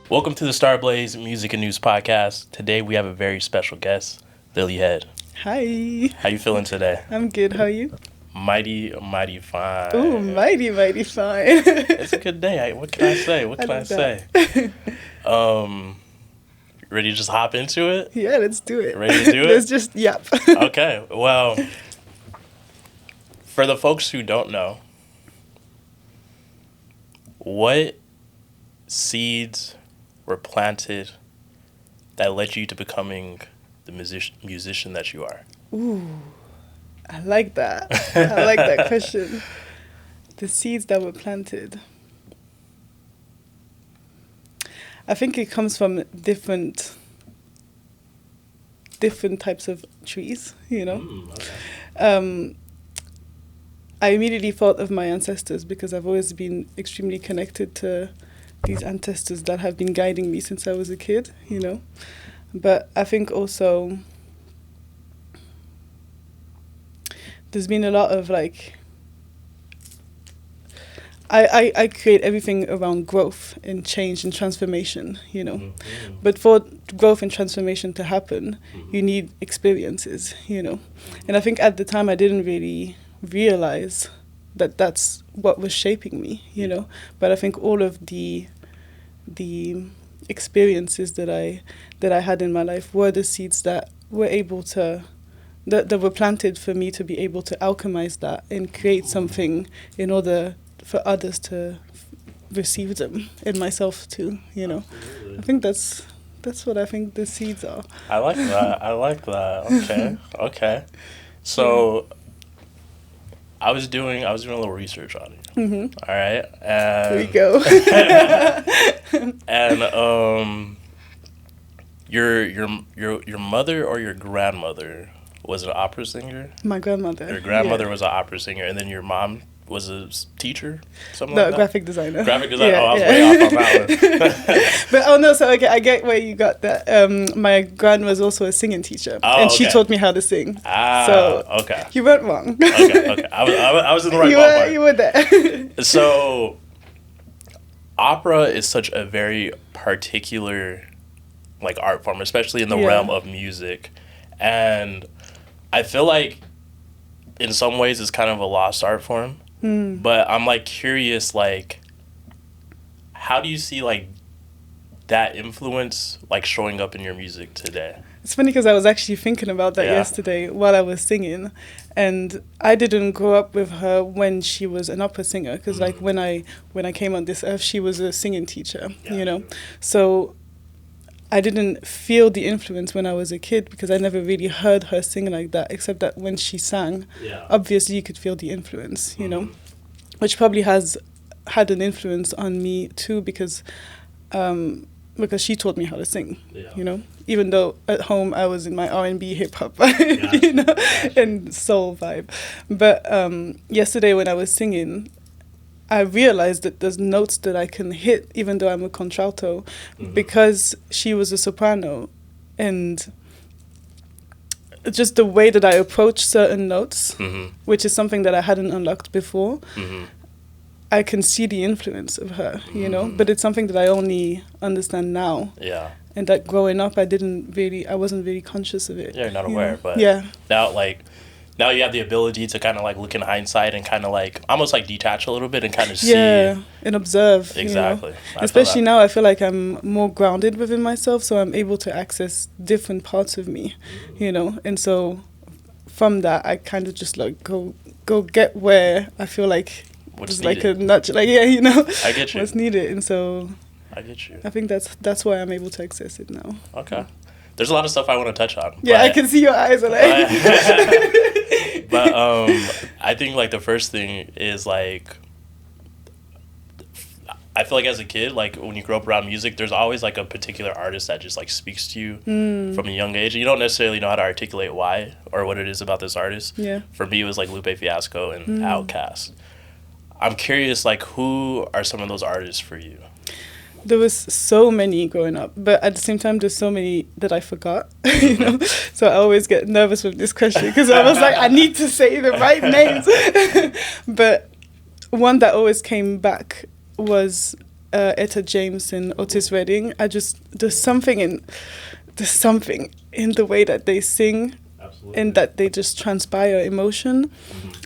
Welcome to the Starblaze Music and News Podcast. Today we have a very special guest, Lily Head. Hi. How you feeling today? I'm good. How are you? Mighty fine. Ooh, mighty fine. It's a good day. What can I say? What can I say? Ready to just hop into it? Yeah, let's do it. Ready to do it? Let's just, yep. Okay, well, for the folks who don't know, what seeds were planted that led you to becoming the musician that you are? Ooh, I like that. I like that question. The seeds that were planted. I think it comes from different types of trees, you know? Okay. I immediately thought of my ancestors because I've always been extremely connected to these ancestors that have been guiding me since I was a kid, you know? But I think also there's been a lot of I create everything around growth and change and transformation, you know. Mm-hmm. But for growth and transformation to happen, you need experiences, you know. And I think at the time I didn't really realize that that's what was shaping me, you know. But I think all of the experiences that I had in my life were the seeds that were able to that were planted for me to be able to alchemize that and create something in order for others to receive them and myself too, you know. Absolutely. I think that's what I think the seeds are. I like that. Okay. So I was doing a little research on you. Mm-hmm. All right. And Here we go. and your mother or your grandmother was an opera singer? My grandmother. Your grandmother was an opera singer, and then your mom was a teacher? Something No, like that? graphic designer. Graphic designer. Yeah, I was yeah. way off on that one. But so okay, I get where you got that. My gran was also a singing teacher, Oh, and she okay. taught me how to sing. So okay. You weren't wrong. Okay. I was in the right ballpark. You were there. So, opera is such a very particular, art form, especially in the realm of music, and I feel like, in some ways, it's kind of a lost art form. But I'm curious, how do you see that influence showing up in your music today? It's funny because I was actually thinking about that yesterday while I was singing, and I didn't grow up with her when she was an opera singer because when I came on this earth, she was a singing teacher, you know. So I didn't feel the influence when I was a kid because I never really heard her sing like that, except that when she sang, obviously you could feel the influence, you know, which probably has had an influence on me too because she taught me how to sing, you know, even though at home I was in my R&B hip hop, you know, and soul vibe. But yesterday when I was singing, I realized that there's notes that I can hit even though I'm a contralto because she was a soprano, and just the way that I approach certain notes, which is something that I hadn't unlocked before, I can see the influence of her, you know, but it's something that I only understand now. Yeah. And that growing up, I wasn't really conscious of it. Yeah, you're not aware, know? but yeah. Now you have the ability to kind of look in hindsight and kind of almost detach a little bit and kind of see. Yeah, and observe. Exactly. You know? Especially now, I feel like I'm more grounded within myself, so I'm able to access different parts of me, you know. And so from that, I kind of just go get where I feel like What's there's needed. a nudge, you know. I get you. What's needed, and so. I get you. I think that's why I'm able to access it now. Okay. There's a lot of stuff I want to touch on. Yeah, I can see your eyes are But I think the first thing is I feel as a kid, when you grow up around music, there's always a particular artist that just speaks to you from a young age. And you don't necessarily know how to articulate why or what it is about this artist. Yeah. For me, it was Lupe Fiasco and Outkast. I'm curious, who are some of those artists for you? There was so many growing up, but at the same time, there's so many that I forgot, you know? So I always get nervous with this question because I was I need to say the right names. But one that always came back was Etta James and Otis Redding. There's something in the way that they sing. Absolutely. And that they just transpire emotion.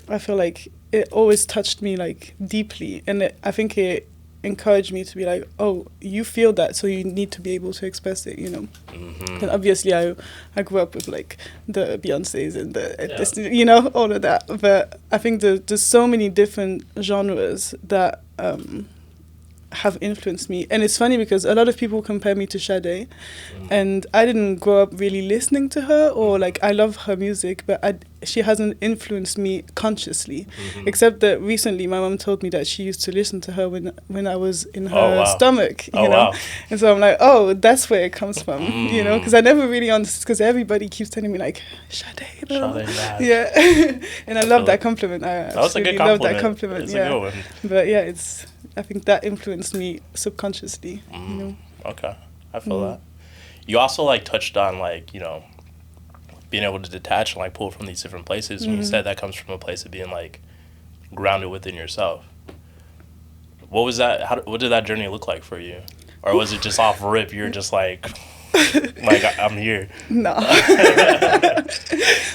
I feel like it always touched me like deeply, and I think it encouraged me to be like, oh, you feel that, so you need to be able to express it, you know. And obviously I grew up with like the Beyoncés and this, you know, all of that, but I think there's so many different genres that have influenced me. And it's funny because a lot of people compare me to Sade, and I didn't grow up really listening to her, or like I love her music, but she hasn't influenced me consciously, except that recently my mom told me that she used to listen to her when I was in her stomach, you know. Wow. And so I'm like, oh, that's where it comes from, you know, because I never really understood, because everybody keeps telling me like, Sade, yeah. And I love that compliment. I absolutely love that compliment. It's a good one. But yeah, I think that influenced me subconsciously. You know? Okay, I feel that. You also like touched on like, you know, being able to detach and like pull from these different places. And you said that comes from a place of being like grounded within yourself. What was that? What did that journey look like for you? Or was it just off rip? You're just like I'm here. No.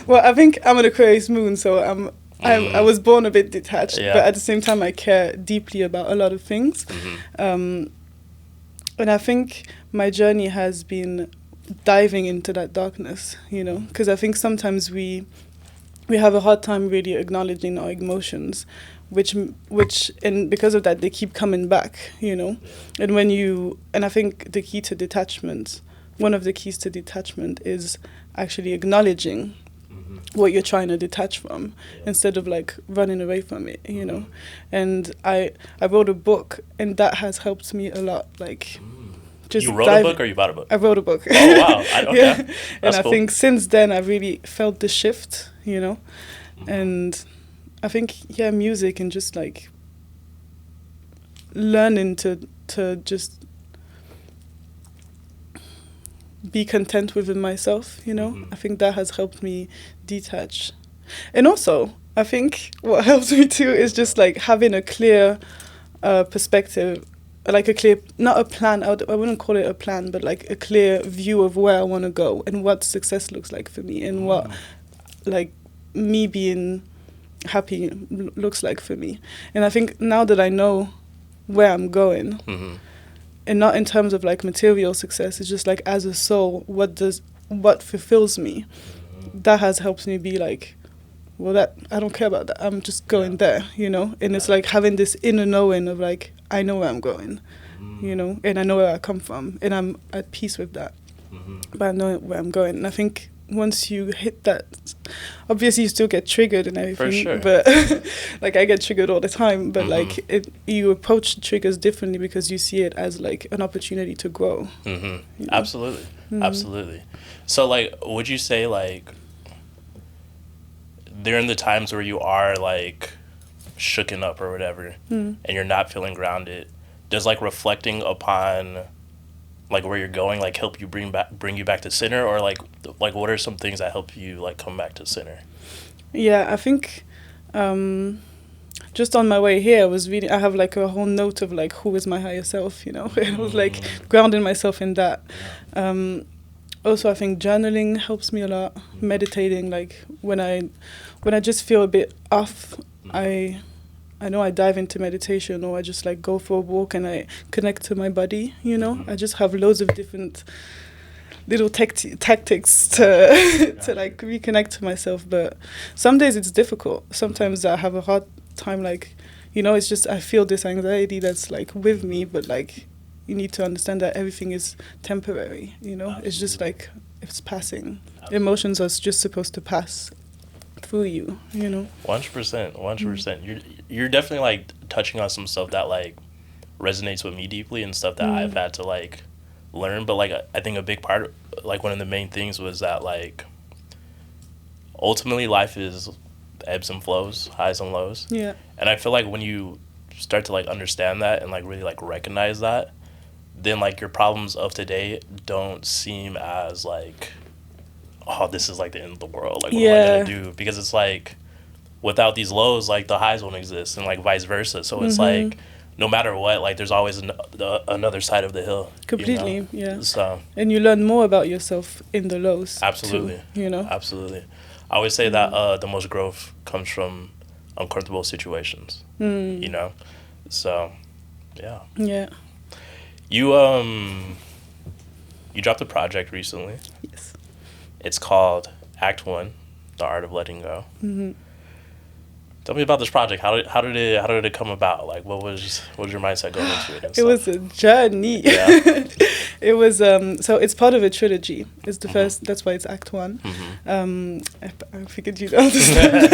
Well, I think I'm an Aquarius moon, so I was born a bit detached, but at the same time I care deeply about a lot of things. And I think my journey has been diving into that darkness, you know, because I think sometimes we have a hard time really acknowledging our emotions, which and because of that they keep coming back, you know. And I think the key to detachment, one of the keys to detachment is actually acknowledging what you're trying to detach from, instead of like running away from it, you know. And I wrote a book, and that has helped me a lot. Like, just you wrote a book, or you bought a book? I wrote a book. Oh wow! Okay. And I think since then I really felt the shift, you know. And I think music and just like learning to just be content within myself, you know. I think that has helped me detach. And also I think what helps me too is just like having a clear perspective, like a clear, not a plan, I wouldn't call it a plan, but like a clear view of where I want to go and what success looks like for me, and what like me being happy looks like for me. And I think now that I know where I'm going, and not in terms of like material success, it's just like as a soul, what fulfills me, that has helped me be like, well, that I don't care about that, I'm just going there, you know. And it's like having this inner knowing of like, I know where I'm going, you know, and I know where I come from, and I'm at peace with that. But I know where I'm going. And I think once you hit that, obviously you still get triggered and everything, for sure. But like I get triggered all the time, but like you approach triggers differently because you see it as like an opportunity to grow. You know? Absolutely. Absolutely. So like, would you say like during the times where you are like shooken up or whatever, and you're not feeling grounded, does like reflecting upon like where you're going like help you bring you back to center, or like what are some things that help you like come back to center? Yeah, I think just on my way here I was reading, I have like a whole note of like who is my higher self, you know. I was like grounding myself in that. Also I think journaling helps me a lot, meditating, like when I just feel a bit off, I know I dive into meditation, or I just like go for a walk and I connect to my body, you know. I just have loads of different little tactics to like reconnect to myself. But some days it's difficult. Sometimes I have a hard time, like, you know, it's just I feel this anxiety that's like with me, but like you need to understand that everything is temporary, you know. Absolutely. It's just like it's passing. Absolutely. Emotions are just supposed to pass through you, you know. 100%. You're definitely like touching on some stuff that like resonates with me deeply, and stuff that I've had to like learn. But like I think a big part, like one of the main things was that like ultimately life is ebbs and flows, highs and lows. Yeah. And I feel like when you start to like understand that and like really like recognize that, then like your problems of today don't seem as like, oh, this is like the end of the world, like what am I gonna do? Because it's like without these lows, like the highs won't exist, and like vice versa. So it's like no matter what, like there's always another side of the hill. Completely, yeah. So and you learn more about yourself in the lows. Absolutely, too, absolutely. I always say that the most growth comes from uncomfortable situations. So yeah. You dropped a project recently. Yes. It's called Act 1, The Art of Letting Go. Mm-hmm. Tell me about this project. How did it come about? Like, what was your mindset going into it? It was a journey. Yeah. It was so it's part of a trilogy. It's the first. That's why it's Act 1. I figured you'd understand.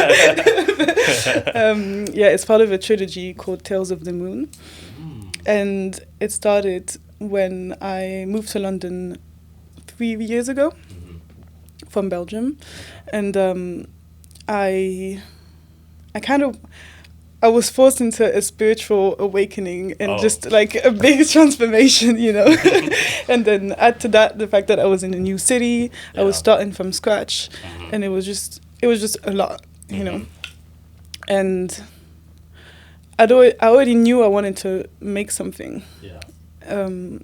It's part of a trilogy called Tales of the Moon, and it started when I moved to London 3 years ago from Belgium, and I was forced into a spiritual awakening and just like a big transformation, and then add to that the fact that I was in a new city, I was starting from scratch, and it was just a lot, and I already knew I wanted to make something, and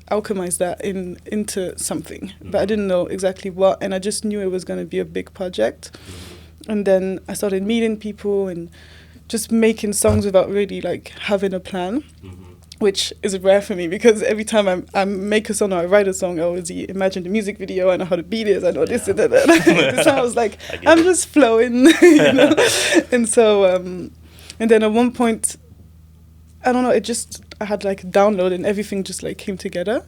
alchemize that into something, but I didn't know exactly what, and I just knew it was going to be a big project. And then I started meeting people and just making songs without really like having a plan, which is rare for me because every time I make a song or I write a song, I always imagine the music video, I know how the beat is, I know this and that. This time I was like, I'm just flowing, And so, and then at one point, I don't know, I had like a download and everything just like came together.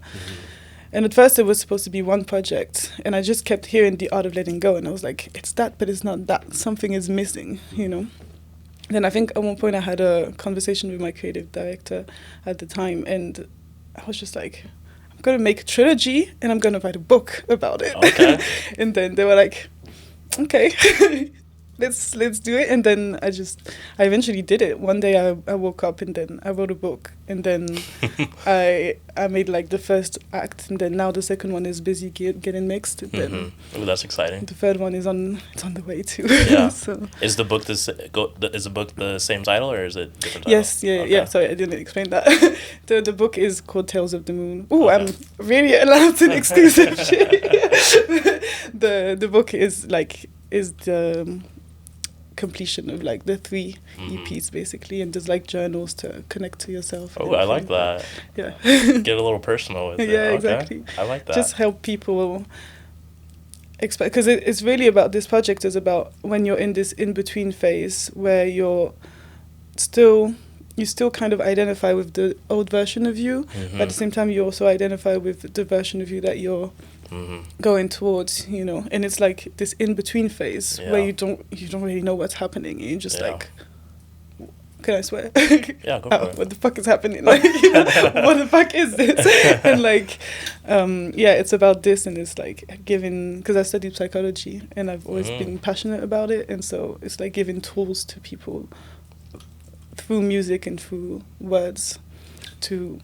And at first it was supposed to be one project, and I just kept hearing The Art of Letting Go, and I was like, it's that, but it's not that. Something is missing, Then I think at one point I had a conversation with my creative director at the time, and I was just like, I'm going to make a trilogy, and I'm going to write a book about it. Okay. And then they were like, okay. Let's do it. And then I eventually did it. One day I woke up and then I wrote a book, and then I made like the first act, and then now the second one is busy getting mixed. Then that's exciting. The third one is on the way too. Yeah. So is the book the same title or is it different title? Yes, yeah. Sorry, I didn't explain that. The book is called Tales of the Moon. Oh, okay. I'm really allowed an exclusive shit. The book is the completion of like the 3 EPs basically, and there's like journals to connect to yourself. Oh, I like that. Yeah. Get a little personal with it. Yeah, okay. Exactly. I like that. Just help people because it's really about, this project is about when you're in this in-between phase where you still kind of identify with the old version of you, but at the same time you also identify with the version of you that you're going towards, and it's like this in-between phase where you don't really know what's happening, and you're just like, can I swear? Yeah, go for it. What the fuck is happening? Like, what the fuck is this? And like, it's about this, and it's like giving, because I studied psychology and I've always been passionate about it, and so it's like giving tools to people through music and through words to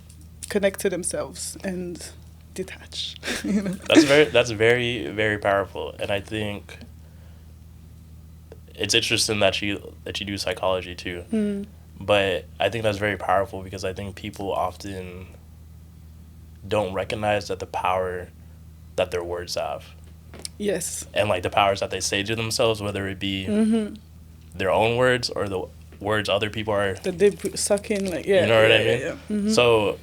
connect to themselves and detach. That's very, very powerful, and I think it's interesting that you do psychology too. But I think that's very powerful because I think people often don't recognize that the power that their words have. Yes. And like the powers that they say to themselves, whether it be their own words or the words other people are that they suck in, like, you know what I mean? Yeah. Mm-hmm. So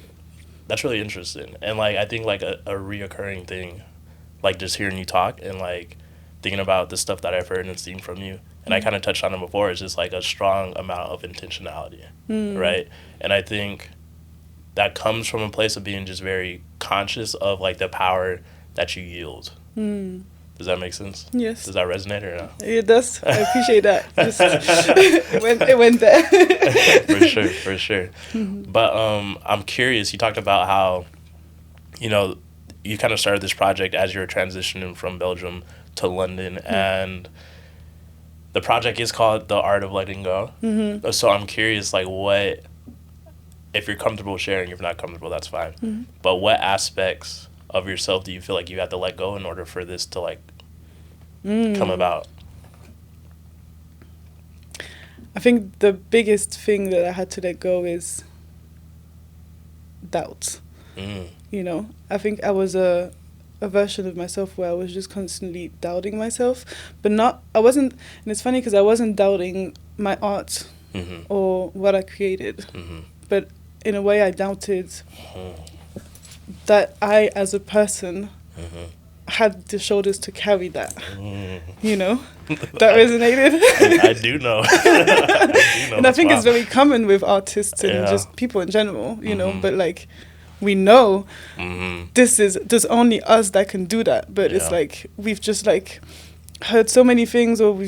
that's really interesting, and like I think like a reoccurring thing, like just hearing you talk and like thinking about the stuff that I've heard and seen from you, and I kind of touched on it before, is just like a strong amount of intentionality, right? And I think that comes from a place of being just very conscious of like the power that you yield. Does that make sense? Yes. Does that resonate or no? It does. I appreciate that. Just, it went there. For sure. But I'm curious, you talked about how, you kind of started this project as you were transitioning from Belgium to London, and the project is called The Art of Letting Go. So I'm curious, like, what, if you're comfortable sharing, if you're not comfortable, that's fine. But what aspects of yourself do you feel like you have to let go in order for this to like come about? I think the biggest thing that I had to let go is doubt. You know, I think I was a version of myself where I was just constantly doubting myself, but I wasn't, and it's funny because I wasn't doubting my art or what I created, but in a way I doubted that I, as a person, had the shoulders to carry that, you know, that resonated. I do know. And I think it's very common with artists and just people in general, you know, but like, we know there's only us that can do that, but it's like, we've just like heard so many things, or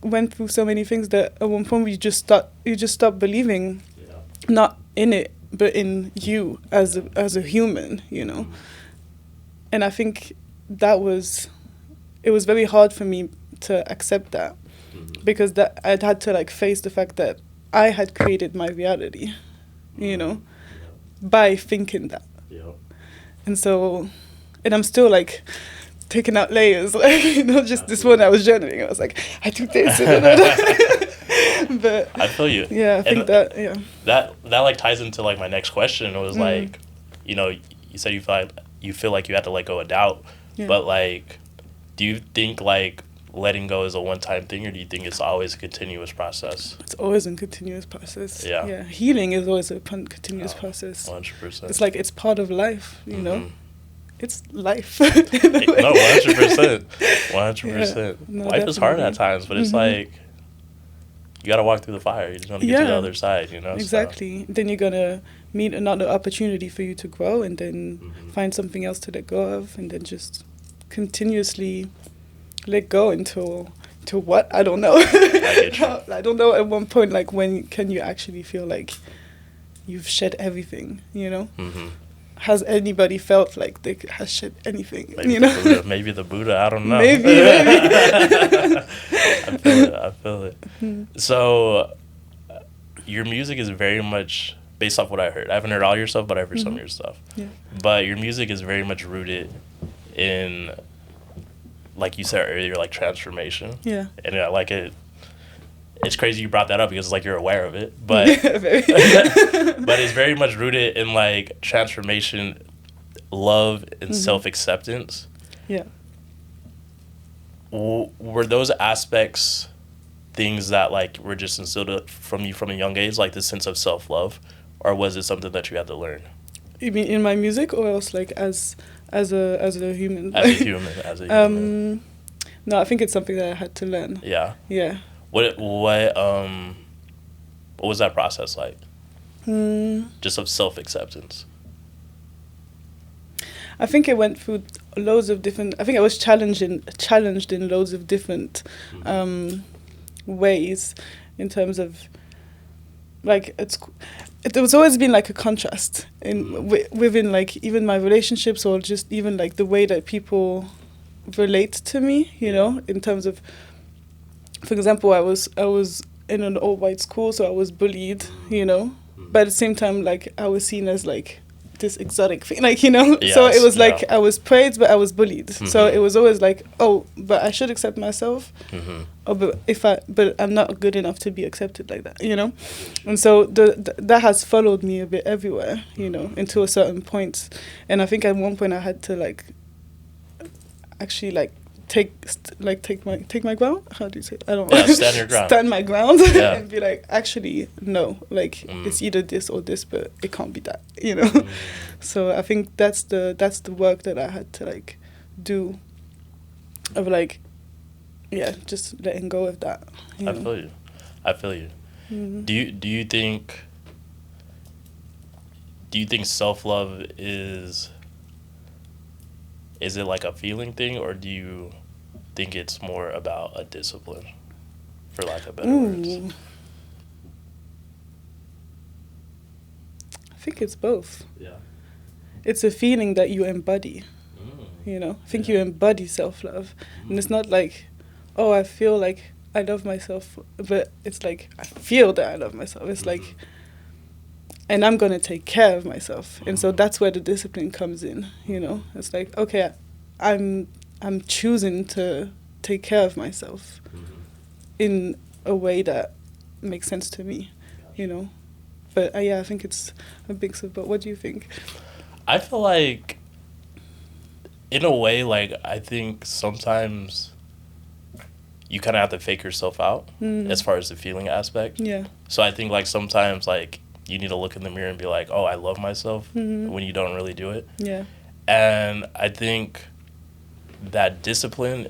went through so many things that at one point you just stop believing, not in it, but in you as a human, you know. And I think it was very hard for me to accept that, because that I'd had to like face the fact that I had created my reality, you know, by thinking that. And so, and I'm still like taking out layers, like, you know, just this one I was journaling, I was like, I do this, but I feel you. Yeah, I think that like ties into like my next question. It was like, you know, you said you feel like you had to let go of doubt, but like, do you think like letting go is a one-time thing, or do you think it's always a continuous process? It's always a continuous process. Yeah. Healing is always a continuous process. 100%. It's like, it's part of life, you know. It's life. No, 100%. 100%. No, life is hard at times, but it's like, you got to walk through the fire. You just want to get to the other side, you know? Exactly. So. Then you're going to meet another opportunity for you to grow, and then find something else to let go of, and then just continuously let go until what? I don't know. I don't know at one point, like, when can you actually feel like you've shed everything, you know? Has anybody felt like they has shed anything? Maybe you know, maybe the Buddha. I don't know. Maybe. I feel it. So, your music is very much based off what I heard. I haven't heard all your stuff, but I've heard some of your stuff. Yeah. But your music is very much rooted in, like you said earlier, like transformation. Yeah. And I like it. It's crazy you brought that up, because it's like you're aware of it, but but it's very much rooted in like transformation, love, and self-acceptance. Yeah. Were those aspects things that like were just instilled from you from a young age, like this sense of self-love, or was it something that you had to learn? You mean in my music, or else like as a human? As a human. No, I think it's something that I had to learn. Yeah. Yeah. What was that process like? Just of self-acceptance. I think it went through loads of different. I think I was challenged in loads of different ways, in terms of like there was always been like a contrast within like even my relationships, or just even like the way that people relate to me, you know, in terms of, for example, I was in an all-white school, so I was bullied, you know, but at the same time, like, I was seen as like this exotic thing, like, you know. Yes, so it was like I was praised, but I was bullied. So it was always like, oh, but I should accept myself, or but I'm not good enough to be accepted like that, you know. And so that has followed me a bit everywhere, you know, until a certain point. And I think at one point I had to like actually like take my ground. How do you say it? I don't know. Stand your ground. Stand my ground and be like, actually, no, like it's either this or this, but it can't be that, you know. So I think that's the work that I had to like do, of like, just letting go of that. I feel you. Do you think self-love is it like a feeling thing, or do you think it's more about a discipline, for lack of better words? I think it's both. Yeah. It's a feeling that you embody, you know. I think you embody self-love. And it's not like, oh, I feel like I love myself, but it's like, I feel that I love myself. It's like, and I'm going to take care of myself. And so that's where the discipline comes in, you know. It's like, okay, I'm choosing to take care of myself in a way that makes sense to me, you know. But yeah, I think it's a mix of both. What do you think? I feel like, in a way, like, I think sometimes you kind of have to fake yourself out as far as the feeling aspect. Yeah. So I think, like, sometimes, like, you need to look in the mirror and be like, oh, I love myself, when you don't really do it. Yeah. And I think that discipline,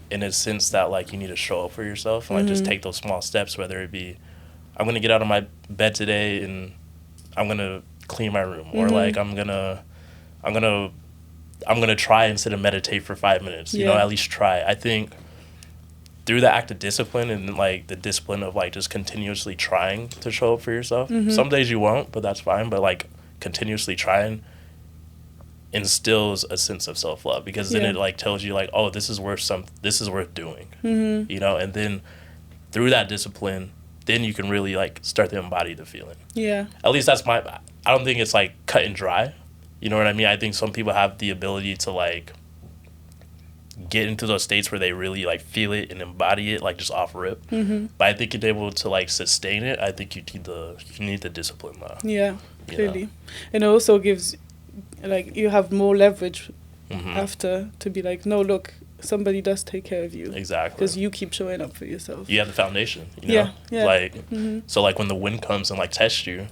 in a sense that, like, you need to show up for yourself and, like, just take those small steps, whether it be, I'm going to get out of my bed today and I'm going to clean my room, or, like, I'm going to try and sit and meditate for 5 minutes, you know, at least try. I think through the act of discipline and, like, the discipline of, like, just continuously trying to show up for yourself. Some days you won't, but that's fine. But, like, continuously trying instills a sense of self-love, because then it, like, tells you, like, oh, this is worth doing, you know. And then through that discipline, then you can really, like, start to embody the feeling. Yeah. At least that's I don't think it's, like, cut and dry. You know what I mean? I think some people have the ability to, like, get into those states where they really, like, feel it and embody it, like, just off rip. But I think to be able to, like, sustain it, I think you need the discipline, though. Yeah, clearly. And it also gives, like, you have more leverage after to be like, no, look, somebody does take care of you. Exactly. Because you keep showing up for yourself. You have the foundation, you know? Yeah. Like, so, like, when the wind comes and, like, tests you,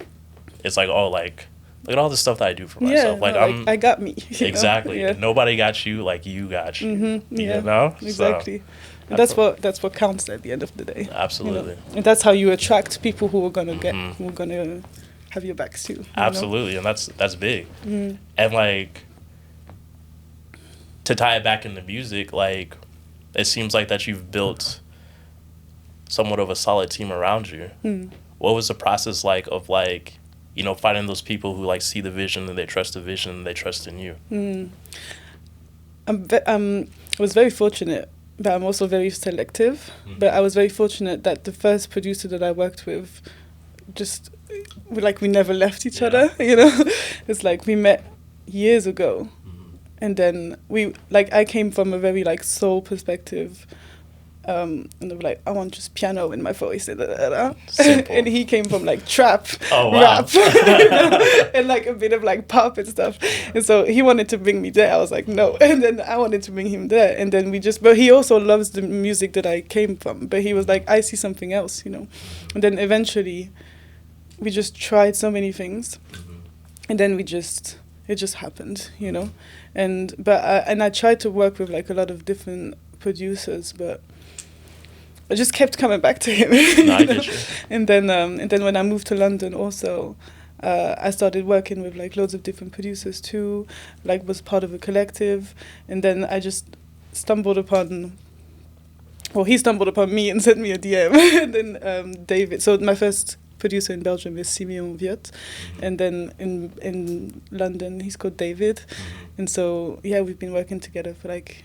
it's like, oh, like, look at all the stuff that I do for myself. Like, I got me. Exactly. Yeah. Nobody got you like you got you. You know? Exactly. So, that's what counts at the end of the day. Absolutely. You know? And that's how you attract people who are gonna who are gonna have your backs too. Absolutely, and that's big. And, like, to tie it back into music, like, it seems like that you've built somewhat of a solid team around you. What was the process like of, like, you know, finding those people who, like, see the vision and they trust the vision and they trust in you? I was very fortunate, but I'm also very selective. But I was very fortunate that the first producer that I worked with, just, we never left each other, you know? It's like we met years ago. And then I came from a very, like, soul perspective. And they were like, I want just piano in my voice. And he came from, like, trap, rap, you know? And, like, a bit of, like, pop and stuff. And so he wanted to bring me there. I was like, no. And then I wanted to bring him there. And then but he also loves the music that I came from. But he was like, I see something else, you know? And then eventually we just tried so many things. And then it just happened, you know? And I tried to work with, like, a lot of different producers, but I just kept coming back to him. No, I get you. And then when I moved to London also, I started working with, like, loads of different producers too, like, was part of a collective. And then I just stumbled upon he stumbled upon me and sent me a DM. And then David, so my first producer in Belgium is Simeon Viot, and then in London he's called David. And so we've been working together for, like,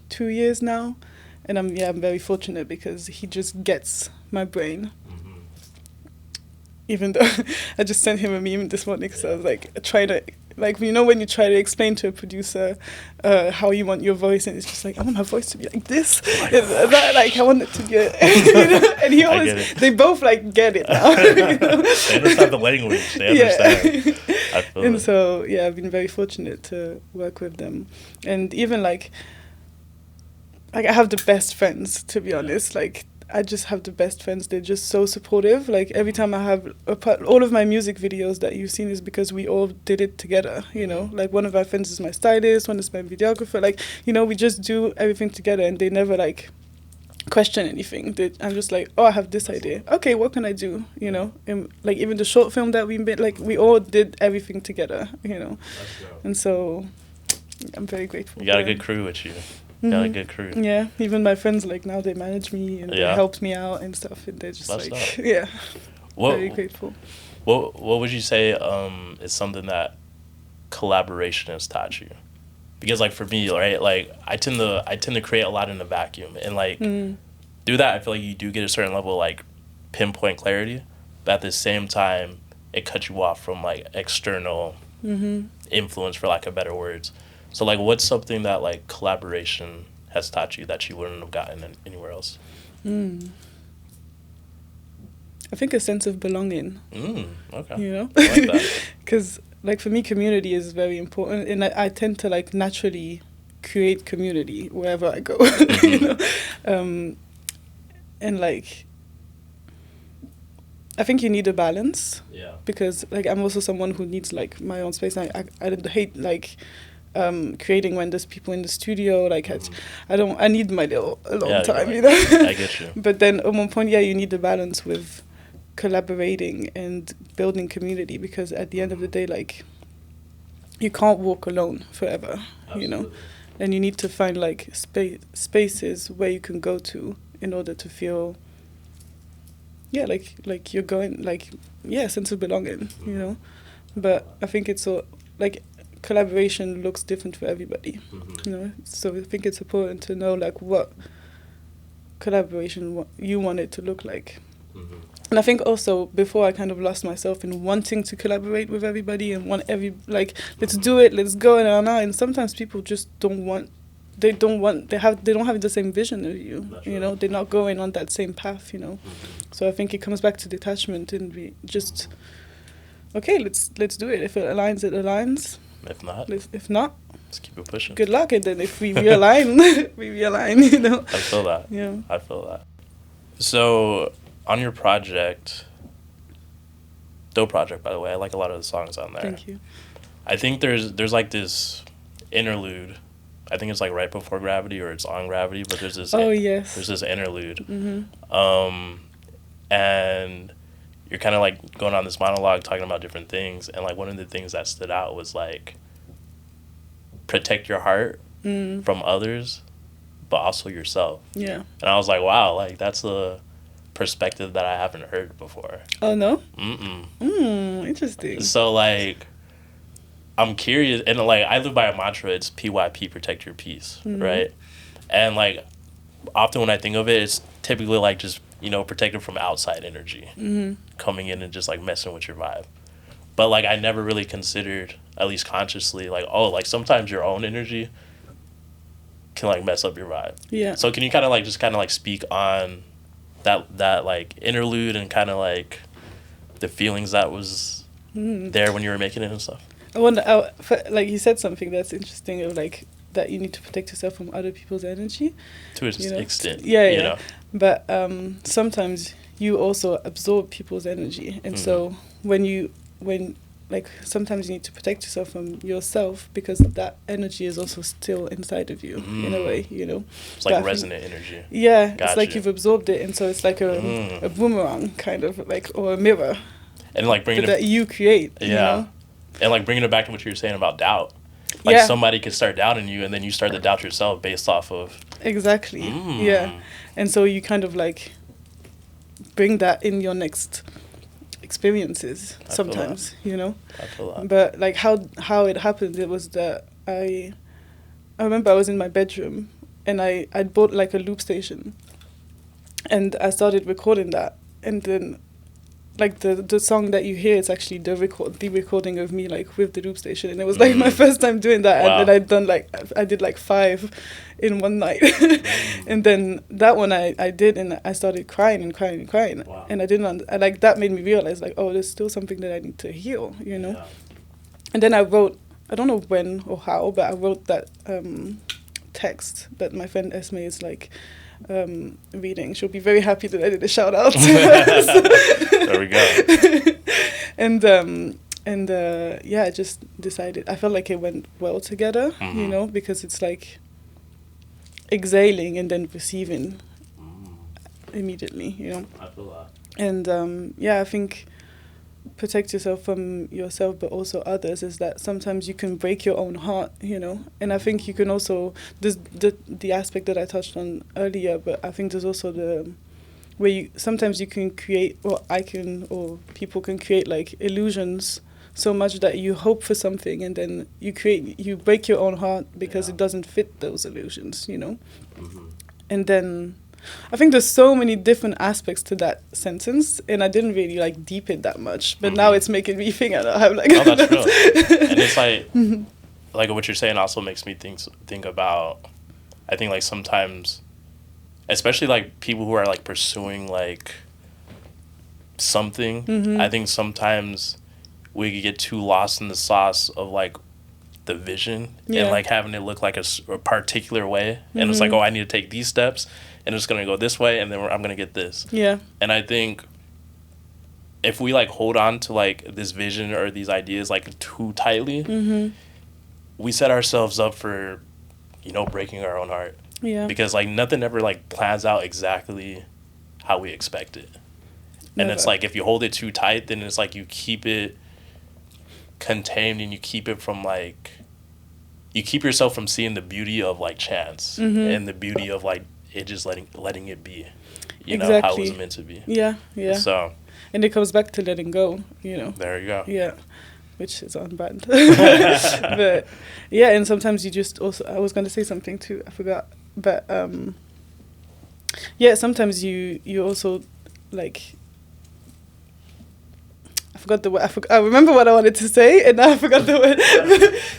2 years now. And I'm very fortunate because he just gets my brain. Even though I just sent him a meme this morning, because I was like, trying to, like, you know, when you try to explain to a producer how you want your voice, and it's just like, I want my voice to be like this, like, I want it to be, you know? And he always, they both, like, get it now. You know? They understand the language. They understand. I feel and so I've been very fortunate to work with them, and even like I have the best friends, to be honest. Like, I just have the best friends. They're just so supportive. Like, every time I have all of my music videos that you've seen is because we all did it together, you know? Like, one of our friends is my stylist, one is my videographer. Like, you know, we just do everything together, and they never, like, question anything. I'm just like, oh, I have this idea. Okay, what can I do, you know? And, like, even the short film that we made, like, we all did everything together, you know? And so I'm very grateful. You got a good crew with you. Got a good crew. Yeah, even my friends, like, now they manage me and they helped me out and stuff, and they're just That's like, very grateful. What would you say is something that collaboration has taught you? Because, like, for me, right, like, I tend to create a lot in a vacuum, and, like, through that, I feel like you do get a certain level of, like, pinpoint clarity, but at the same time, it cuts you off from, like, external influence, for lack of better words. So, like, what's something that, like, collaboration has taught you that you wouldn't have gotten anywhere else? I think a sense of belonging. Okay. You know? I like that. Because, like, for me, community is very important. And I tend to, like, naturally create community wherever I go. You know? And, like, I think you need a balance. Yeah. Because, like, I'm also someone who needs, like, my own space. I hate, like, creating when there's people in the studio. Like, I need my little alone time, you know? I get you. But then, at one point, you need the balance with collaborating and building community, because at the end of the day, like, you can't walk alone forever. Absolutely. You know, and you need to find like spaces where you can go to in order to feel like you're going, like, sense of belonging, you know. But I think it's so, like, collaboration looks different for everybody, you know. So I think it's important to know, like, what collaboration you want it to look like. And I think also, before I kind of lost myself in wanting to collaborate with everybody and let's do it, let's go, and sometimes people just they don't have the same vision as you. That's you know, they're not going on that same path, you know. So I think it comes back to detachment, and we just, okay, let's do it. If it aligns, it aligns. If not, let's keep it pushing. Good luck. And then if we realign, we realign, you know. I feel that. Yeah. I feel that. So, on your project, dope project, by the way. I like a lot of the songs on there. Thank you. I think there's like this interlude. I think it's like right before Gravity, or it's on Gravity, but there's this. Oh, yes. There's this interlude. And you're kind of like going on this monologue talking about different things, and like one of the things that stood out was like protect your heart from others, but also yourself. Yeah. And I was like, wow, like that's a perspective that I haven't heard before. Oh, no? Interesting. So like, I'm curious, and like I live by a mantra. It's PYP, protect your peace, right? And like, often when I think of it, it's typically like just, you know, protected from outside energy coming in and just like messing with your vibe. But like, I never really considered, at least consciously, like, oh, like sometimes your own energy can like mess up your vibe. Yeah. So can you kind of like speak on that like interlude and kind of like the feelings that was there when you were making it and stuff? I wonder, like, you said something that's interesting, of like that you need to protect yourself from other people's energy. To an extent. Yeah. You know? But sometimes you also absorb people's energy, and so when like, sometimes you need to protect yourself from yourself, because that energy is also still inside of you in a way, you know. It's like resonant energy. Yeah, it's like you've absorbed it, and so it's like a boomerang, kind of, like, or a mirror. And like bringing that you create. Yeah. You know? And like bringing it back to what you were saying about doubt. Like somebody could start doubting you, and then you start to doubt yourself based off of. Exactly. Yeah. And so you kind of like bring that in your next experiences sometimes, you know. I feel that. But like how it happened, it was that I remember I was in my bedroom, and I bought like a loop station, and I started recording that, and then like the song that you hear is actually the recording of me, like, with the loop station, and it was like my first time doing that. Wow. And then I did like 5 in one night. And then that one I did, and I started crying and crying and crying. Wow. And I didn't like, that made me realize, like, oh, there's still something that I need to heal, you know. Yeah. And then I wrote, I don't know when or how, but I wrote that text that my friend Esme is like reading. She'll be very happy that I did a shout out to her. There we go. And I just decided, I felt like it went well together, you know, because it's like exhaling and then receiving immediately, you know. I feel that. And I think protect yourself from yourself, but also others, is that sometimes you can break your own heart, you know. And I think you can also, there's the aspect that I touched on earlier, but I think there's also the where you sometimes you can create, or people can create like illusions so much that you hope for something, and then you break your own heart because it doesn't fit those illusions, you know. And then I think there's so many different aspects to that sentence, and I didn't really like deep it that much, but now it's making me think. I'm like, oh, that's real. And it's like, like what you're saying also makes me think about, I think like sometimes, especially like people who are like pursuing like something. I think sometimes we could get too lost in the sauce of like the vision and like having it look like a particular way, and it's like, oh, I need to take these steps and it's gonna go this way, and then I'm gonna get this. And I think if we like hold on to like this vision or these ideas like too tightly, we set ourselves up for, you know, breaking our own heart. Because like nothing ever like plans out exactly how we expect it. And it's like if you hold it too tight, then it's like you keep it contained and you keep it from like, you keep yourself from seeing the beauty of like chance and the beauty of like it just letting it be, you know, how it was meant to be. So, and it comes back to letting go, you know. There you go. Which is on brand. But yeah, and sometimes you just also, I was going to say something too, I forgot, but yeah, sometimes you also like, I forgot the word. I remember what I wanted to say, and now I forgot the word.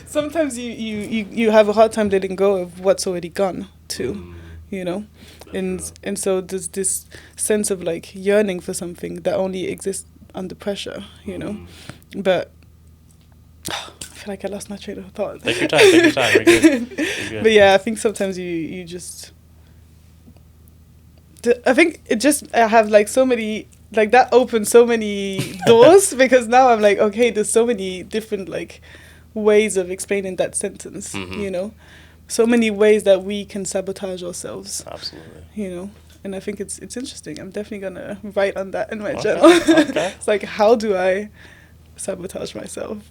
Sometimes you have a hard time letting go of what's already gone too, you know, and so there's this sense of like yearning for something that only exists under pressure, you know. But I feel like I lost my train of thought. Take your time. We're good. We're good. But yeah, I think sometimes you just. I think it just, I have like so many, like that opens so many doors because now I'm like, okay, there's so many different like ways of explaining that sentence, you know, so many ways that we can sabotage ourselves. Absolutely. You know, and I think it's interesting. I'm definitely gonna write on that in my journal. It's like, how do I sabotage myself?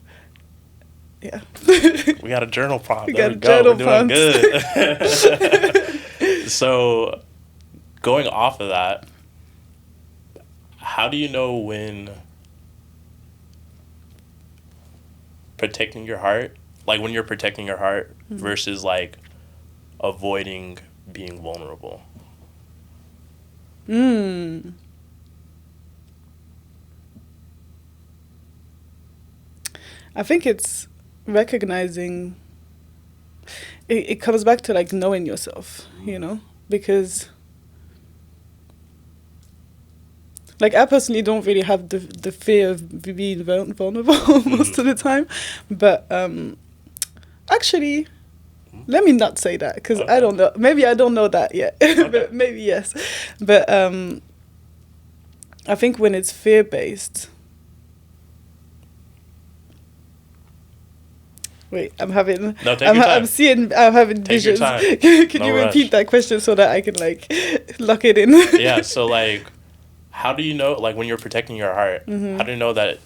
Yeah. We got a journal prompt. We got a journal prompt. We're doing good. So, going off of that, how do you know when protecting your heart, like when you're protecting your heart versus like avoiding being vulnerable? I think it's recognizing, it comes back to like knowing yourself, you know, because like I personally don't really have the fear of being vulnerable most of the time, but actually, let me not say that because I don't know. Maybe I don't know that yet, but maybe yes. But I think when it's fear-based. Wait, I'm having. No, take your time. I'm seeing. I'm having visions. Can you repeat that question so that I can like lock it in? Yeah. So like, how do you know? Like when you're protecting your heart, how do you know that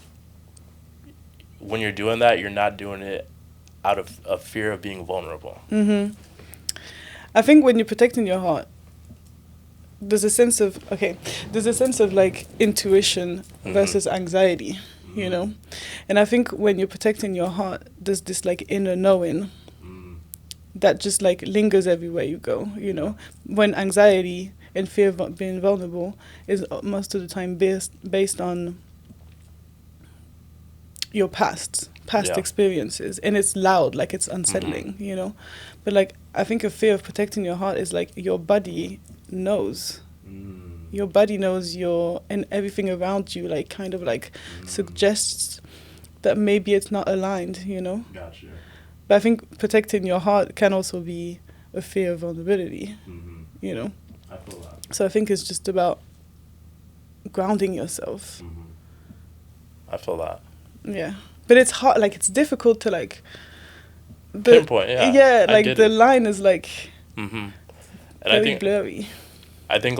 when you're doing that, you're not doing it out of a fear of being vulnerable? I think when you're protecting your heart, there's a sense of like intuition versus anxiety. You know, and I think when you're protecting your heart, there's this like inner knowing that just like lingers everywhere you go, you know, when anxiety and fear of being vulnerable is most of the time based on your past experiences, and it's loud, like it's unsettling, you know. But like I think a fear of protecting your heart is like your body knows. Your body knows and everything around you like kind of like suggests that maybe it's not aligned, you know. Gotcha. But I think protecting your heart can also be a fear of vulnerability, you know. I feel that. So I think it's just about grounding yourself. I feel that. Yeah, but it's hard. Like it's difficult to like pinpoint. Yeah. Yeah, like the line is like and very blurry. I think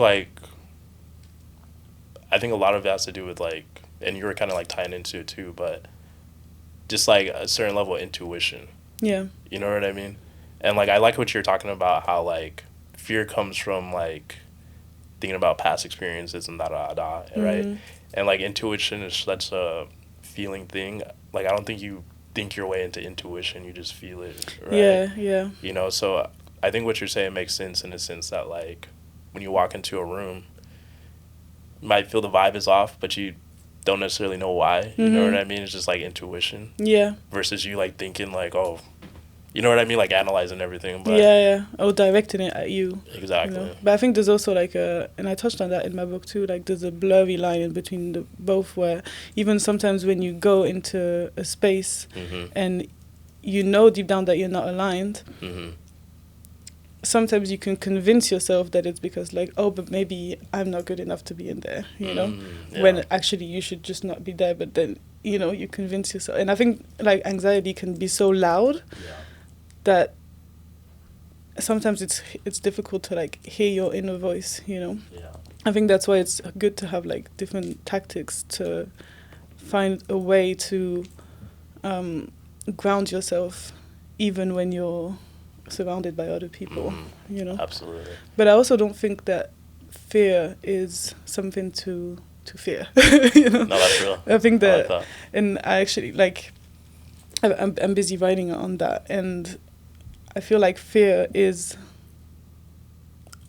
a lot of it has to do with like, and you were kind of like tying into it too, but just like a certain level of intuition. Yeah. You know what I mean? And like I like what you're talking about, how like fear comes from like thinking about past experiences and right? And like intuition is such a feeling thing. Like I don't think you think your way into intuition, you just feel it, right? Yeah. You know, so I think what you're saying makes sense in the sense that like when you walk into a room, you might feel the vibe is off, but you don't necessarily know why. You know what I mean? It's just like intuition. Yeah. Versus you like thinking like, oh, You know what I mean? Like analyzing everything. But yeah. Or directing it at you. Exactly. You know? But I think there's also like and I touched on that in my book too, like there's a blurry line in between the both, where even sometimes when you go into a space and you know deep down that you're not aligned, sometimes you can convince yourself that it's because like, oh, but maybe I'm not good enough to be in there, you know, when actually you should just not be there. But then, you know, you convince yourself. And I think like anxiety can be so loud that sometimes it's difficult to like hear your inner voice, you know. I think that's why it's good to have like different tactics to find a way to ground yourself even when you're surrounded by other people, you know. Absolutely. But I also don't think that fear is something to fear. You know? No, that's real. I think that, and I actually like I'm busy writing on that, and I feel like fear is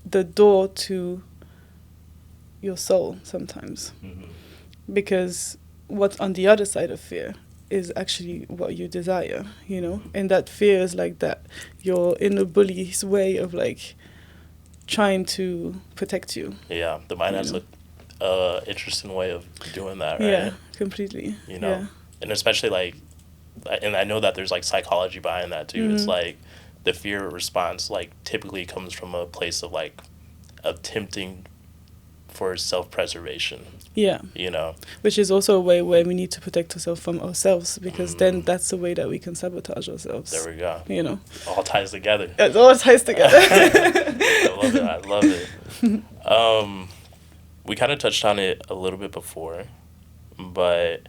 the door to your soul sometimes, because what's on the other side of fear is actually what you desire, you know. And that fear is like that your inner bully's way of like trying to protect you. Yeah, the mind has an interesting way of doing that, right? Yeah, completely. You know, and especially like, and I know that there's like psychology behind that too. It's like the fear response like typically comes from a place of like attempting for self-preservation. Yeah. You know? Which is also a way where we need to protect ourselves from ourselves, because then that's the way that we can sabotage ourselves. There we go. You know? All ties together. It all ties together. I love it. We kind of touched on it a little bit before, but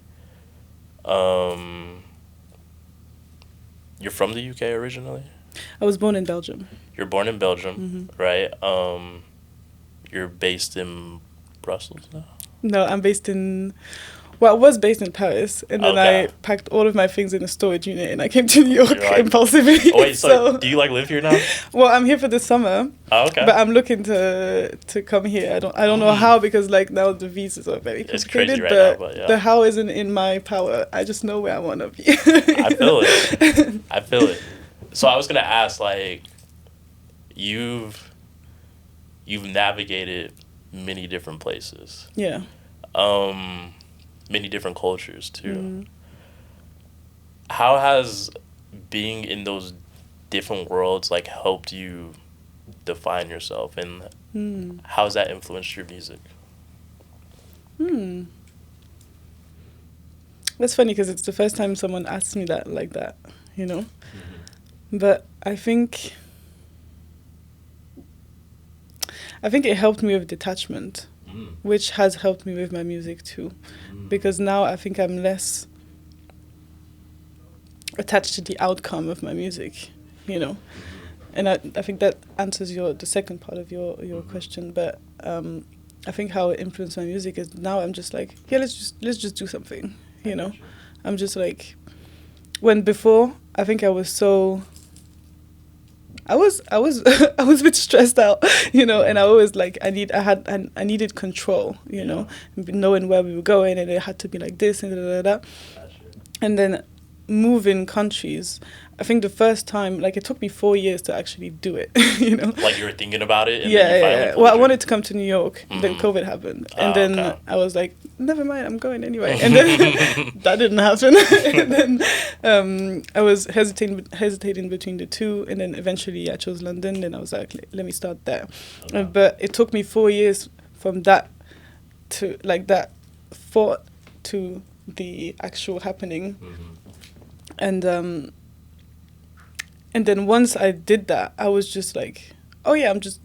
you're from the UK originally? I was born in Belgium. You're born in Belgium, right? You're based in Brussels now? No, I'm based in... Well, I was based in Paris, and then I packed all of my things in a storage unit, and I came to New York impulsively. Oh, wait, so do you, like, live here now? Well, I'm here for the summer. Oh, okay. But I'm looking to come here. I don't know how, because, like, now the visas are very complicated. It's crazy but the how isn't in my power. I just know where I want to be. I feel it. So I was going to ask, like, you've navigated many different places. Yeah. Many different cultures too. How has being in those different worlds like helped you define yourself, and how has that influenced your music? That's funny, because it's the first time someone asks me that like that, you know. But I think it helped me with detachment, which has helped me with my music too, because now I think I'm less attached to the outcome of my music, you know. And I think that answers the second part of your question. But I think how it influenced my music is now I'm just like, yeah, let's just do something, you know. I'm just like, when before I think I was so. I was a bit stressed out, you know, and I always like I needed control, you know, knowing where we were going, and it had to be like this and da. And then moving countries, I think the first time, like, it took me 4 years to actually do it, you know. Like, you were thinking about it? And yeah. Well, I wanted to come to New York, then COVID happened. And then I was like, never mind, I'm going anyway. And then that didn't happen. And then I was hesitating between the two. And then eventually I chose London. And I was like, let me start there. Okay. But it took me 4 years from that to, like, that thought to the actual happening. And then once I did that, I was just like, oh yeah, I'm just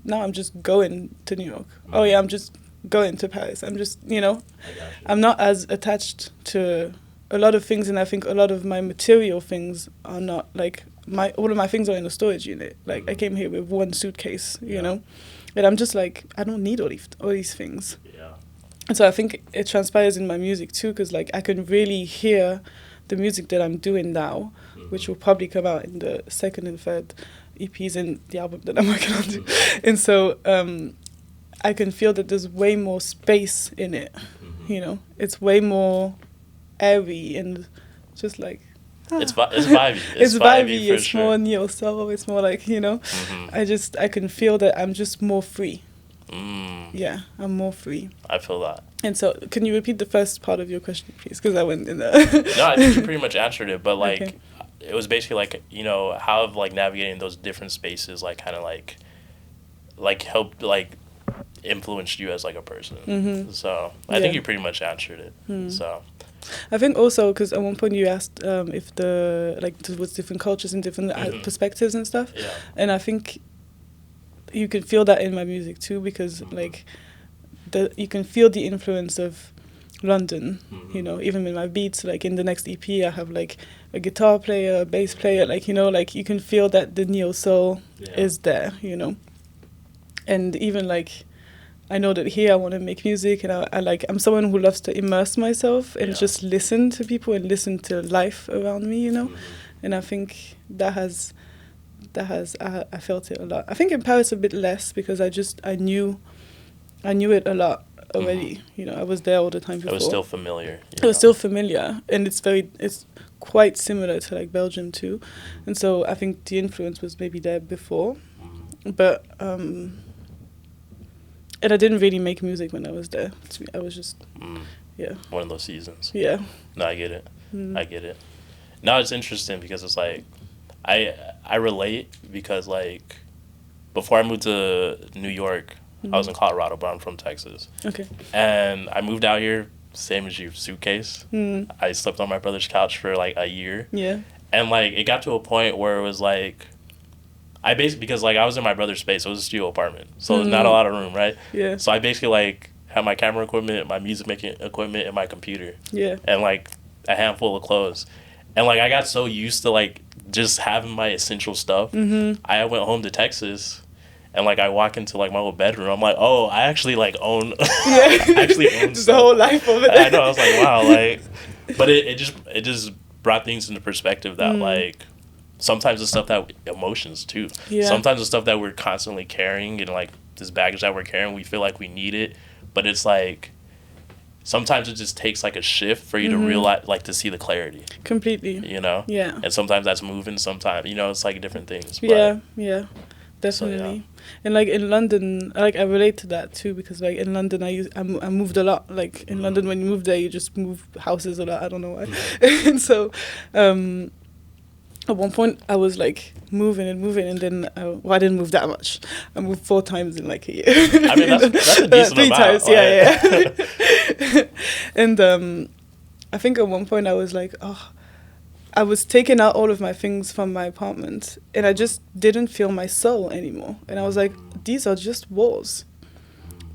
going to New York. Oh yeah, I'm just going to Paris. I'm just, you know, I'm not as attached to a lot of things, and I think a lot of my material things are not, like, all of my things are in a storage unit. Like, I came here with one suitcase, you know, and I'm just like, I don't need all these things. Yeah. And so I think it transpires in my music too, because, like, I can really hear the music that I'm doing now, which will probably come out in the second and third EPs and the album that I'm working on too. And so I can feel that there's way more space in it, you know. It's way more airy and just, like, It's vibey. It's vibey. For It's sure. more neo soul. It's more like, you know, I can feel that I'm just more free. Yeah, I'm more free. I feel that. And so, can you repeat the first part of your question, please? Because I went in there. No, I think you pretty much answered it, but like, Okay. it was basically like, you know, how of like navigating those different spaces, like kind of like helped like influenced you as like a person. So I think you pretty much answered it. So I think also because at one point you asked if there was different cultures and different perspectives and stuff, and I think you can feel that in my music too, because like you can feel the influence of London, you know, even in my beats. Like in the next EP, I have like a guitar player, a bass player, like, you know, like you can feel that the neo soul is there, you know, and even like. I know that here I want to make music, and I'm someone who loves to immerse myself and just listen to people and listen to life around me, you know. And I think that has I felt it a lot. I think in Paris a bit less, because I knew it a lot already. You know, I was there all the time before. it was still familiar. It was still familiar, and it's quite similar to like Belgium too, and so I think the influence was maybe there before, but. And I didn't really make music when I was there. I was just, one of those seasons. Yeah. No, I get it. I get it. Now it's interesting because it's like, I relate because like, before I moved to New York, I was in Colorado, but I'm from Texas. Okay. And I moved out here, same as you, suitcase. I slept on my brother's couch for like a year. Yeah. And like, it got to a point where it was like, because like I was in my brother's space, so it was a studio apartment, so there's not a lot of room, right? Yeah. So I basically like had my camera equipment, my music making equipment, and my computer. Yeah. And like a handful of clothes, and like I got so used to like just having my essential stuff. I went home to Texas, and like I walk into like my little bedroom, I'm like, oh, I actually like own, I actually own the whole life of it. I know. I was like, wow, like, but it just brought things into perspective that like. Sometimes the stuff that emotions too. Yeah. Sometimes the stuff that we're constantly carrying and like this baggage that we're carrying, we feel like we need it, but it's like sometimes it just takes like a shift for you to realize, like to see the clarity. Completely. You know. Yeah. And sometimes that's moving. Sometimes it's like different things. But, yeah, definitely. And like in London, like I relate to that too, because like in London I moved a lot. Like in London, when you move there, you just move houses a lot. I don't know why. And so. At one point, I was like moving, and then I didn't move that much. I moved 4 times in like a year. I mean, that's a decent 3 amount. times, yeah. And I think at one point I was like, I was taking out all of my things from my apartment, and I just didn't feel my soul anymore. And I was like, these are just walls,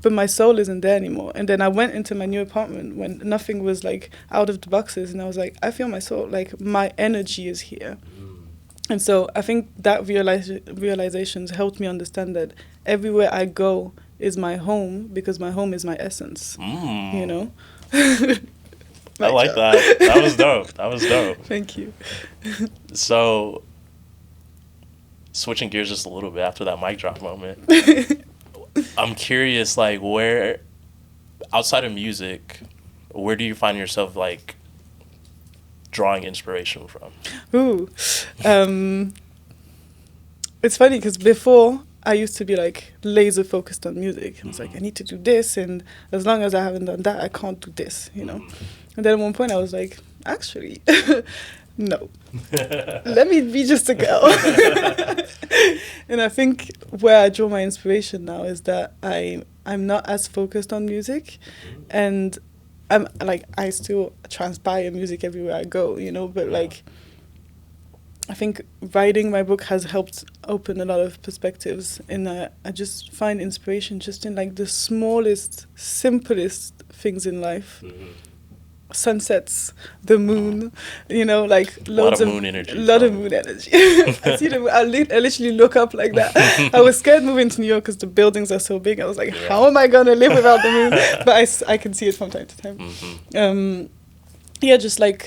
but my soul isn't there anymore. And then I went into my new apartment when nothing was like out of the boxes, and I was like, I feel my soul, like my energy is here. And so I think that realizations helped me understand that everywhere I go is my home, because my home is my essence. You know. I like that. That was dope. Thank you. So, switching gears just a little bit after that mic drop moment. I'm curious, like, where, outside of music, where do you find yourself, like, drawing inspiration from? Ooh. It's funny, because before, I used to be, like, laser focused on music. I was like, I need to do this, and as long as I haven't done that, I can't do this, you know? And then at one point, I was like, actually, no. Let me be just a girl. And I think where I draw my inspiration now is that I'm not as focused on music, and I'm like, I still transpire music everywhere I go, you know, but like I think writing my book has helped open a lot of perspectives, and I just find inspiration just in like the smallest, simplest things in life. Sunsets, the moon, you know, like loads of moon energy. Of moon energy. I see them. I literally look up like that. I was scared moving to New York because the buildings are so big. I was like, how am I gonna live without the moon? But I can see it from time to time. Yeah, just like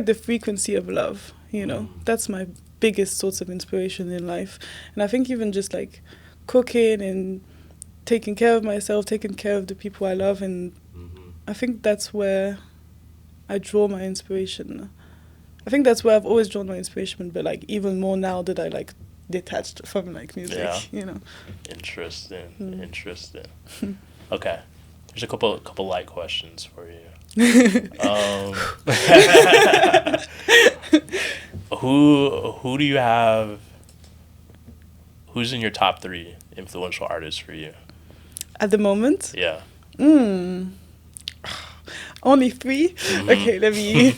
the frequency of love. You know, that's my biggest source of inspiration in life. And I think even just like cooking and taking care of myself, taking care of the people I love, and I think that's where I draw my inspiration. I think that's where I've always drawn my inspiration, but like even more now that I like detached from like music, you know. Interesting. Okay, there's a couple light questions for you. Who do you have? Who's in your top 3 influential artists for you at the moment? Yeah. Only 3? Mm-hmm. Okay, let me.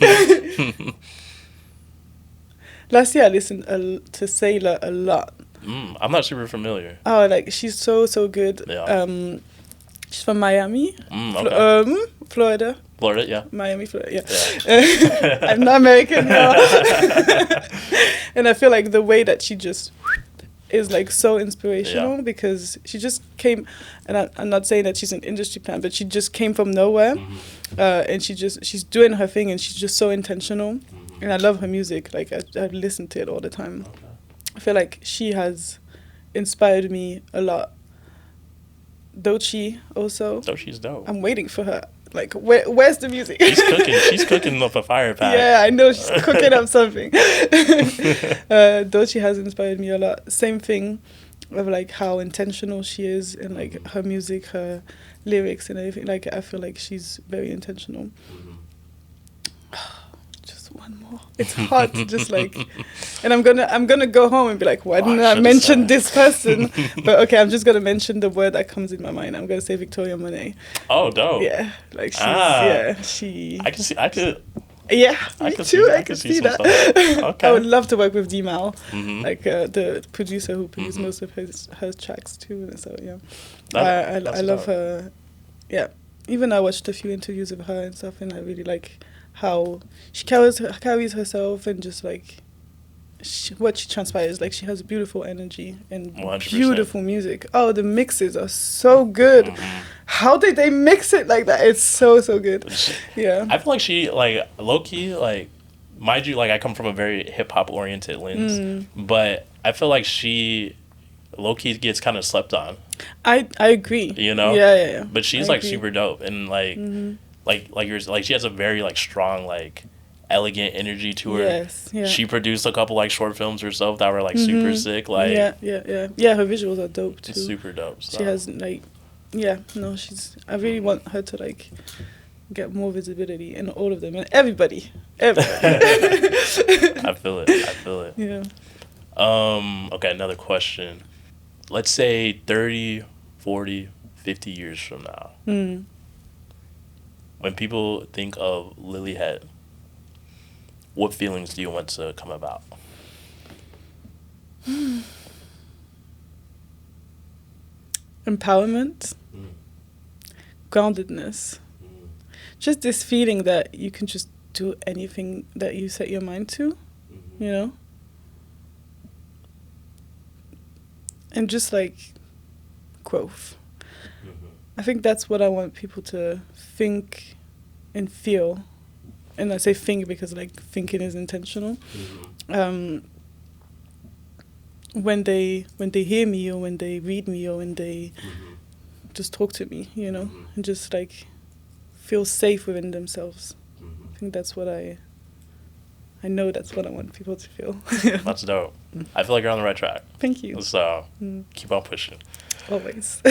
Last year I listened to Sailor a lot. I'm not super familiar. Oh, like she's so good. Yeah. She's from Miami. Okay. Florida. Florida, yeah. Miami, Florida, yeah. I'm not American, no. And I feel like the way that she just is like so inspirational because she just came, and I'm not saying that she's an industry plant, but she just came from nowhere, and she's doing her thing, and she's just so intentional, and I love her music. Like I listen to it all the time. Okay. I feel like she has inspired me a lot. Doechii also. Doechii's dope. I'm waiting for her. Like, where's the music? She's cooking up a fire pack. Yeah, I know she's cooking up something. Doechii has inspired me a lot. Same thing of like how intentional she is and like her music, her lyrics and everything. Like I feel like she's very intentional. Just one more. It's hard to just like, and I'm gonna go home and be like, why didn't I mention this person? But okay, I'm just gonna mention the word that comes in my mind. I'm gonna say Victoria Monet. Oh, dope. Yeah, like she. I can see. I could. Yeah, me too. I can see that. Okay. I would love to work with D-Mal, like the producer who produced most of her tracks too. So yeah, I love her. Yeah, even I watched a few interviews of her and stuff, and I really like how she carries herself and just like what she transpires. Like she has beautiful energy and 100%. Beautiful music. Oh, the mixes are so good. How did they mix it like that? It's so good. Yeah. I feel like she like low key like, mind you, like I come from a very hip hop oriented lens, but I feel like she low key gets kind of slept on. I agree. You know. Yeah. But she's like super dope and like. Like she has a very like strong like elegant energy to her. Yes, yeah. She produced a couple like short films herself that were like super sick. Like yeah. Her visuals are dope too. Super dope. So. She has like, I really want her to like get more visibility in all of them and everybody. I feel it. Yeah. Okay, another question. Let's say 30, 40, 50 years from now. When people think of Lilyhead, what feelings do you want to come about? Empowerment, groundedness, just this feeling that you can just do anything that you set your mind to, you know? And just like growth. I think that's what I want people to think and feel. And I say think because like thinking is intentional. When they hear me or when they read me or when they just talk to me, you know, and just like feel safe within themselves. I think that's what I know that's what I want people to feel. That's dope. I feel like you're on the right track. Thank you. So keep on pushing. Always.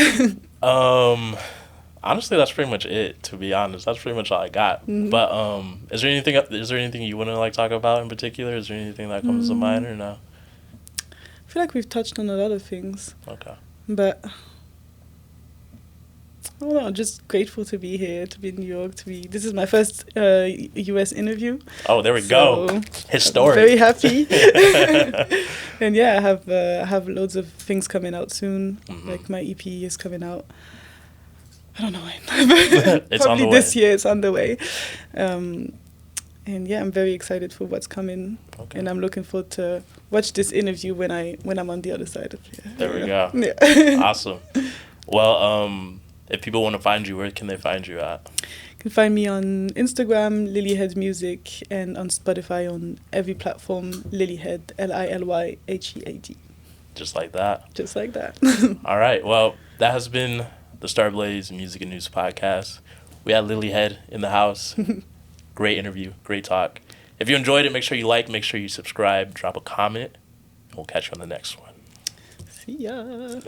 Honestly, that's pretty much it. To be honest, that's pretty much all I got. But is there anything you want to like talk about in particular? Is there anything that comes to mind or no? I feel like we've touched on a lot of things. Okay. But I don't know. I'm just grateful to be here, to be in New York, This is my first U.S. interview. Oh, there we go. Historic. I'm very happy. And yeah, I have loads of things coming out soon. Like my EP is coming out. I don't know when. It's probably on the this way. year. It's on the way. And yeah, I'm very excited for what's coming. Okay. And I'm looking forward to watch this interview when I'm on the other side of it. There we go. Yeah. Awesome. Well, if people want to find you, where can they find you at? You can find me on Instagram, Lilyhead Music, and on Spotify on every platform, Lilyhead, Lilyhead. Just like that. Just like that. All right. Well, that has been the Starblaze Music and News Podcast. We had Lilyhead in the house. Great interview. Great talk. If you enjoyed it, make sure you like, make sure you subscribe, drop a comment. We'll catch you on the next one. See ya.